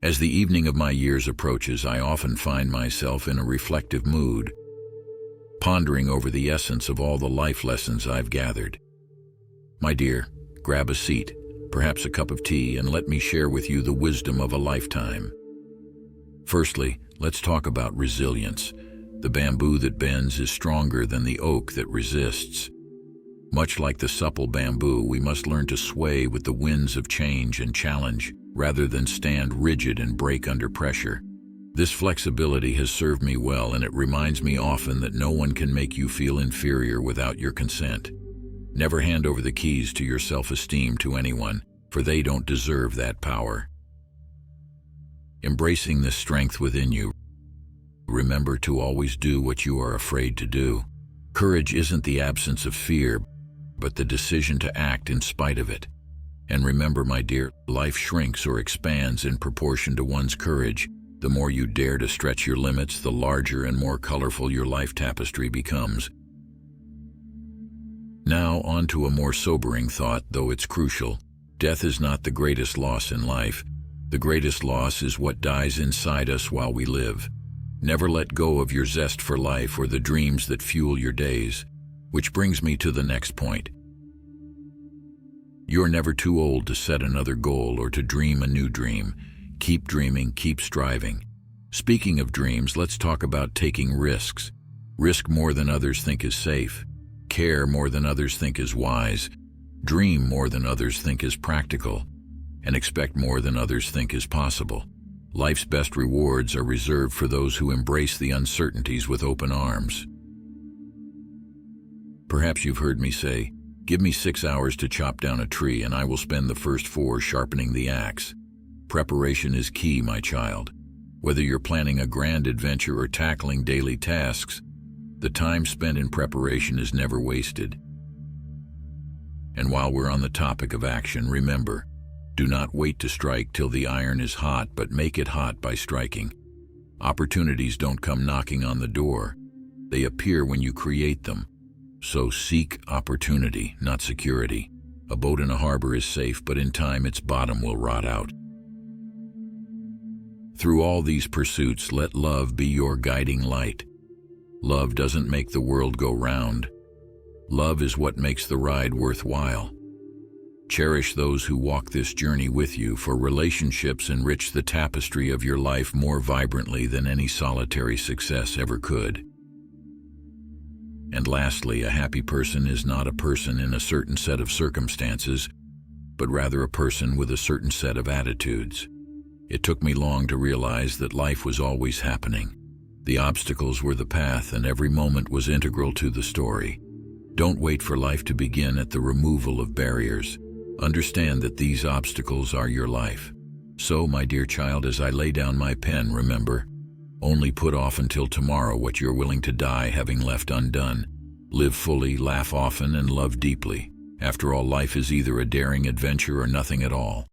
As the evening of my years approaches, I often find myself in a reflective mood, pondering over the essence of all the life lessons I've gathered. My dear, grab a seat, perhaps a cup of tea, and let me share with you the wisdom of a lifetime. Firstly, let's talk about resilience. The bamboo that bends is stronger than the oak that resists. Much like the supple bamboo, we must learn to sway with the winds of change and challenge, rather than stand rigid and break under pressure. This flexibility has served me well, and it reminds me often that no one can make you feel inferior without your consent. Never hand over the keys to your self-esteem to anyone, for they don't deserve that power. Embracing this strength within you, remember to always do what you are afraid to do. Courage isn't the absence of fear, but the decision to act in spite of it. And remember, my dear, life shrinks or expands in proportion to one's courage. The more you dare to stretch your limits, the larger and more colorful your life tapestry becomes. Now, on to a more sobering thought, though it's crucial. Death is not the greatest loss in life. The greatest loss is what dies inside us while we live. Never let go of your zest for life or the dreams that fuel your days. Which brings me to the next point. You're never too old to set another goal or to dream a new dream. Keep dreaming, keep striving. Speaking of dreams, let's talk about taking risks. Risk more than others think is safe. Care more than others think is wise. Dream more than others think is practical. And expect more than others think is possible. Life's best rewards are reserved for those who embrace the uncertainties with open arms. Perhaps you've heard me say, "Give me 6 hours to chop down a tree, and I will spend the first 4 sharpening the axe." Preparation is key, my child. Whether you're planning a grand adventure or tackling daily tasks, the time spent in preparation is never wasted. And while we're on the topic of action, remember, do not wait to strike till the iron is hot, but make it hot by striking. Opportunities don't come knocking on the door. They appear when you create them. So seek opportunity, not security. A boat in a harbor is safe, but in time its bottom will rot out. Through all these pursuits, let love be your guiding light. Love doesn't make the world go round. Love is what makes the ride worthwhile. Cherish those who walk this journey with you, for relationships enrich the tapestry of your life more vibrantly than any solitary success ever could. And lastly, a happy person is not a person in a certain set of circumstances, but rather a person with a certain set of attitudes. It took me long to realize that life was always happening. The obstacles were the path, and every moment was integral to the story. Don't wait for life to begin at the removal of barriers. Understand that these obstacles are your life. So, my dear child, as I lay down my pen, remember, only put off until tomorrow what you're willing to die having left undone. Live fully, laugh often, and love deeply. After all, life is either a daring adventure or nothing at all.